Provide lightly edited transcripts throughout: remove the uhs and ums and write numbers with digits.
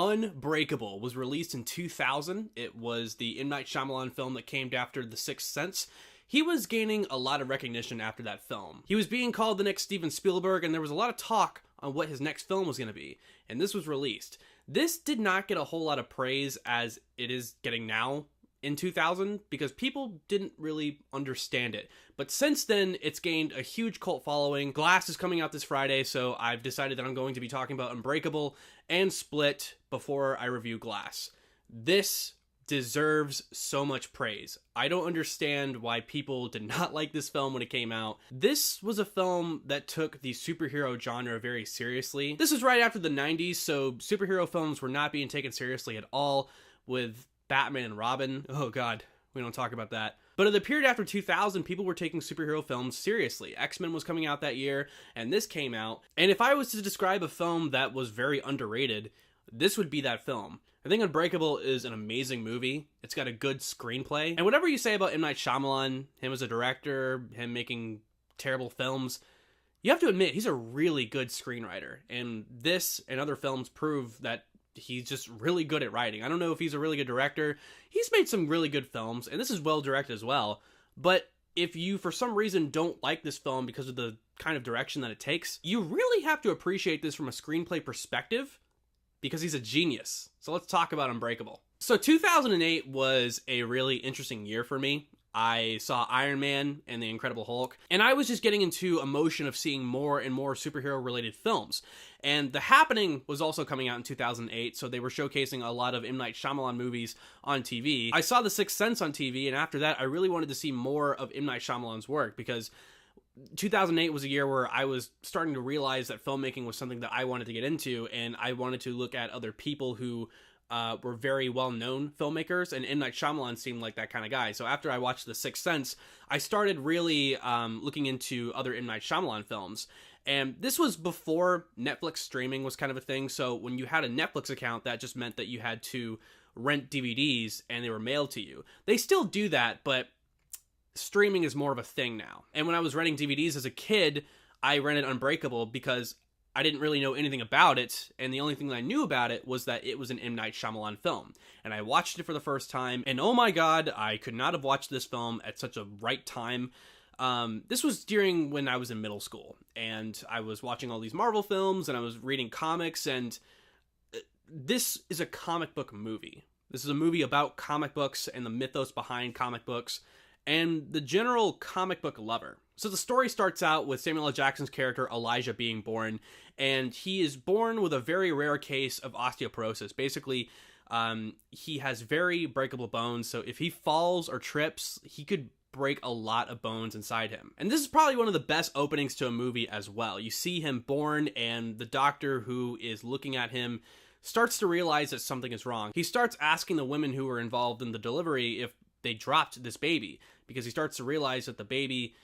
Unbreakable was released in 2000. It was the M. Night Shyamalan film that came after The Sixth Sense. He was gaining a lot of recognition after that film. He was being called the next Steven Spielberg, and there was a lot of talk on what his next film was going to be, and this was released. This did not get a whole lot of praise as it is getting now in 2000 because people didn't really understand it. But since then, it's gained a huge cult following. Glass is coming out this Friday, so I've decided that I'm going to be talking about Unbreakable and Split before I review Glass. This deserves so much praise. I don't understand why people did not like this film when it came out. This was a film that took the superhero genre very seriously. This was right after the 90s, so superhero films were not being taken seriously at all, with Batman and Robin. Oh god, we don't talk about that. But in the period after 2000, people were taking superhero films seriously. X-Men was coming out that year, and this came out. And if I was to describe a film that was very underrated, this would be that film. I think Unbreakable is an amazing movie. It's got a good screenplay. And whatever you say about M. Night Shyamalan, him as a director, him making terrible films, you have to admit he's a really good screenwriter. And this and other films prove that he's just really good at writing. I don't know if he's a really good director. He's made some really good films, and this is well directed as well. But if you, for some reason, don't like this film because of the kind of direction that it takes, you really have to appreciate this from a screenplay perspective, because he's a genius. So let's talk about Unbreakable. So 2008 was a really interesting year for me. I saw Iron Man and the Incredible Hulk, and I was just getting into a motion of seeing more and more superhero-related films. And The Happening was also coming out in 2008, so they were showcasing a lot of M. Night Shyamalan movies on TV. I saw The Sixth Sense on TV, and after that, I really wanted to see more of M. Night Shyamalan's work, because 2008 was a year where I was starting to realize that filmmaking was something that I wanted to get into, and I wanted to look at other people who were very well-known filmmakers, and M. Night Shyamalan seemed like that kind of guy. So after I watched The Sixth Sense, I started really looking into other M. Night Shyamalan films. And this was before Netflix streaming was kind of a thing, so when you had a Netflix account, that just meant that you had to rent DVDs, and they were mailed to you. They still do that, but streaming is more of a thing now. And when I was renting DVDs as a kid, I rented Unbreakable because I didn't really know anything about it, and the only thing that I knew about it was that it was an M. Night Shyamalan film. And I watched it for the first time, and oh my god, I could not have watched this film at such a right time. This was during when I was in middle school, and I was watching all these Marvel films, and I was reading comics, and this is a comic book movie. This is a movie about comic books and the mythos behind comic books, and the general comic book lover. So the story starts out with Samuel L. Jackson's character Elijah being born, and he is born with a very rare case of osteoporosis. Basically, he has very breakable bones, so if he falls or trips, he could break a lot of bones inside him. And this is probably one of the best openings to a movie as well. You see him born, and the doctor who is looking at him starts to realize that something is wrong. He starts asking the women who were involved in the delivery if they dropped this baby, because he starts to realize that the baby,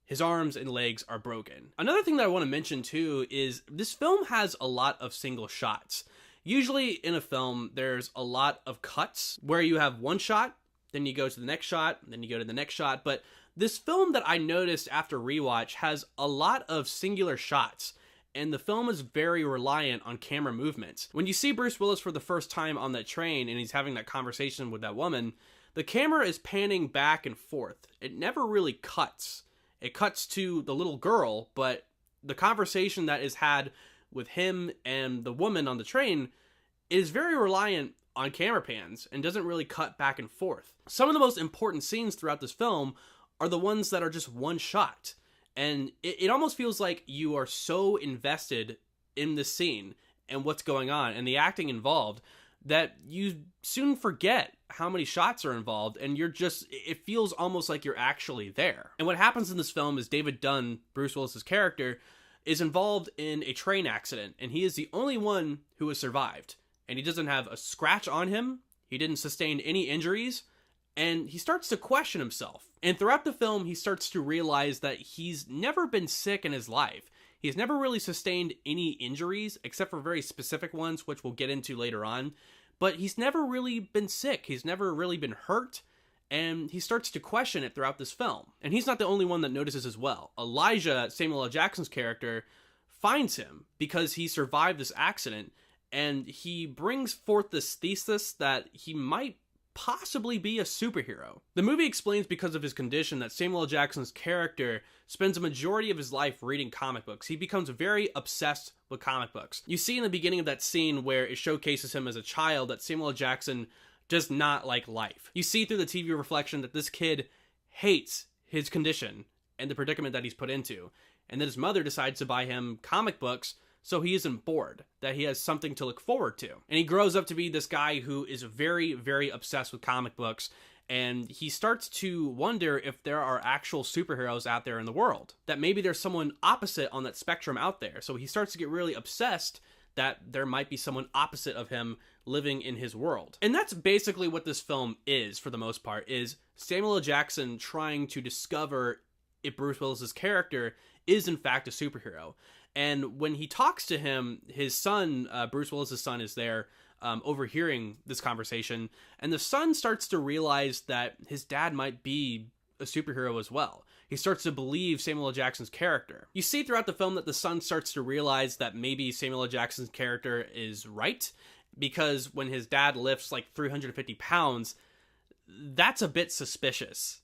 his arms and legs are broken. Another thing that I want to mention too is this film has a lot of single shots. Usually in a film, there's a lot of cuts where you have one shot, then you go to the next shot, then you go to the next shot. But this film that I noticed after rewatch has a lot of singular shots, and the film is very reliant on camera movements. When you see Bruce Willis for the first time on that train and he's having that conversation with that woman, the camera is panning back and forth. It never really cuts. It cuts to the little girl, but the conversation that is had with him and the woman on the train is very reliant on camera pans and doesn't really cut back and forth. Some of the most important scenes throughout this film are the ones that are just one shot. And it almost feels like you are so invested in the scene and what's going on and the acting involved that you soon forget how many shots are involved, and it feels almost like you're actually there. And what happens in this film is David Dunn, Bruce Willis's character, is involved in a train accident, and he is the only one who has survived. And he doesn't have a scratch on him, he didn't sustain any injuries, and he starts to question himself. And throughout the film, he starts to realize that he's never been sick in his life. He's never really sustained any injuries, except for very specific ones, which we'll get into later on. But he's never really been sick. He's never really been hurt. And he starts to question it throughout this film. And he's not the only one that notices as well. Elijah, Samuel L. Jackson's character, finds him because he survived this accident. and he brings forth this thesis that he might possibly be a superhero. The movie explains because of his condition that Samuel L. Jackson's character spends a majority of his life reading comic books. He becomes very obsessed with comic books. You see in the beginning of that scene where it showcases him as a child that Samuel L. Jackson does not like life. You see through the TV reflection that this kid hates his condition and the predicament that he's put into, and that his mother decides to buy him comic books so he isn't bored, that he has something to look forward to. And he grows up to be this guy who is very, very obsessed with comic books, and he starts to wonder if there are actual superheroes out there in the world, that maybe there's someone opposite on that spectrum out there. So he starts to get really obsessed that there might be someone opposite of him living in his world. And that's basically what this film is, for the most part, is Samuel L. Jackson trying to discover if Bruce Willis's character is in fact a superhero. And when he talks to him, his son, Bruce Willis's son, is there overhearing this conversation, and the son starts to realize that his dad might be a superhero as well. He starts to believe Samuel L. Jackson's character. You see throughout the film that the son starts to realize that maybe Samuel L. Jackson's character is right, because when his dad lifts like 350 pounds, that's a bit suspicious.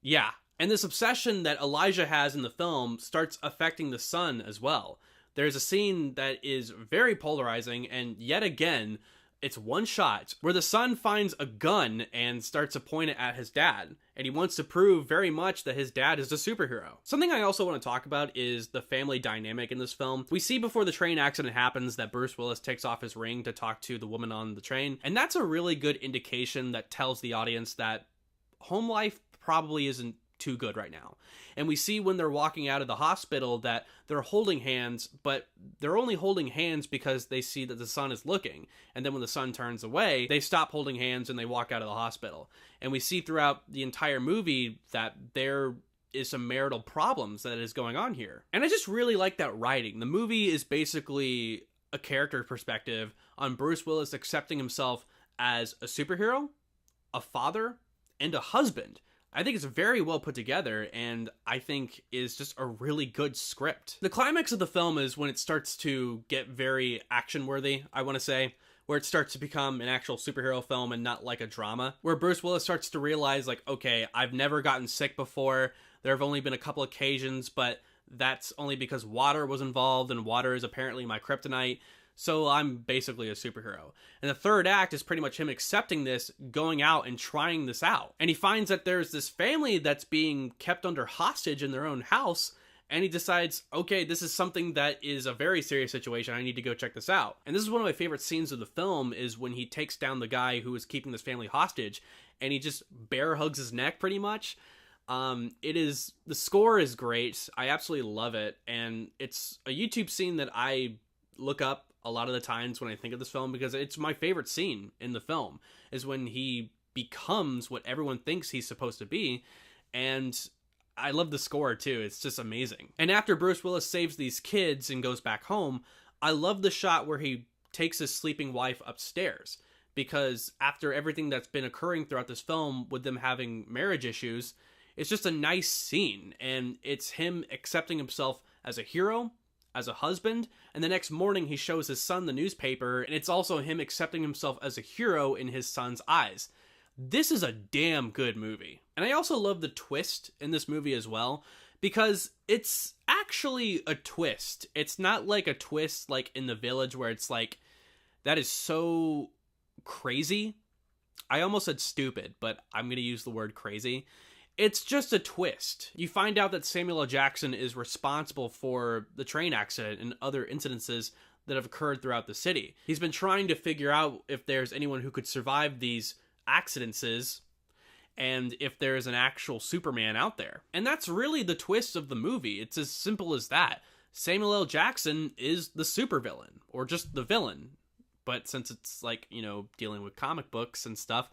Yeah. And this obsession that Elijah has in the film starts affecting the son as well. There's a scene that is very polarizing, and yet again, it's one shot where the son finds a gun and starts to point it at his dad, and he wants to prove very much that his dad is a superhero. Something I also want to talk about is the family dynamic in this film. We see before the train accident happens that Bruce Willis takes off his ring to talk to the woman on the train, and that's a really good indication that tells the audience that home life probably isn't too good right now. And we see when they're walking out of the hospital that they're holding hands, but they're only holding hands because they see that the son is looking. And then when the son turns away, they stop holding hands and they walk out of the hospital. And we see throughout the entire movie that there is some marital problems that is going on here. And I just really like that writing. The movie is basically a character perspective on Bruce Willis accepting himself as a superhero, a father, and a husband. I think it's very well put together, and I think is just a really good script. The climax of the film is when it starts to get very action-worthy, I want to say, where it starts to become an actual superhero film and not like a drama, where Bruce Willis starts to realize, like, okay, I've never gotten sick before, there have only been a couple occasions, but that's only because water was involved, and water is apparently my kryptonite, so I'm basically a superhero. And the third act is pretty much him accepting this, going out and trying this out. And he finds that there's this family that's being kept under hostage in their own house, and he decides, okay, this is something that is a very serious situation, I need to go check this out. And this is one of my favorite scenes of the film, is when he takes down the guy who is keeping this family hostage, and he just bear hugs his neck pretty much. The score is great, I absolutely love it, and it's a YouTube scene that I look up a lot of the times when I think of this film, because it's my favorite scene in the film, is when he becomes what everyone thinks he's supposed to be, and I love the score too, it's just amazing. And after Bruce Willis saves these kids and goes back home, I love the shot where he takes his sleeping wife upstairs, because after everything that's been occurring throughout this film with them having marriage issues, it's just a nice scene, and it's him accepting himself as a hero, as a husband, and the next morning he shows his son the newspaper, and it's also him accepting himself as a hero in his son's eyes. This is a damn good movie. And I also love the twist in this movie as well, because it's actually a twist. It's not like a twist like in The Village where it's like, that is so crazy. I almost said stupid, but I'm going to use the word crazy. It's just a twist. You find out that Samuel L. Jackson is responsible for the train accident and other incidences that have occurred throughout the city. He's been trying to figure out if there's anyone who could survive these accidents and if there's an actual Superman out there. And that's really the twist of the movie. It's as simple as that. Samuel L. Jackson is the supervillain, or just the villain. But since it's like, dealing with comic books and stuff,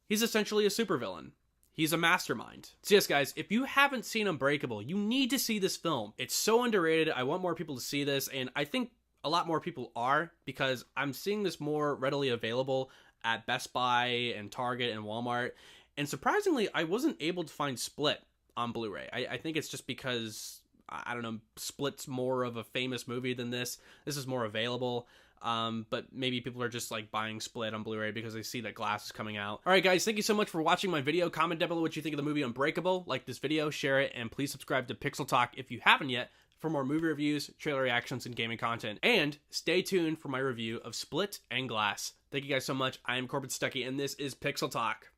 he's essentially a supervillain. He's a mastermind. So yes, guys, if you haven't seen Unbreakable, you need to see this film. It's so underrated. I want more people to see this, and I think a lot more people are, because I'm seeing this more readily available at Best Buy and Target and Walmart. And surprisingly, I wasn't able to find Split on Blu-ray. I think it's just because, I don't know, Split's more of a famous movie than this. This is more available. but maybe people are just like buying Split on Blu-ray because they see that Glass is coming out. All right, guys, thank you so much for watching my video. Comment down below what you think of the movie Unbreakable. Like this video, share it, and please subscribe to Pixel Talk if you haven't yet for more movie reviews, trailer reactions, and gaming content. And stay tuned for my review of Split and Glass. Thank you guys so much. I am Corbin Stuckey, and this is Pixel Talk.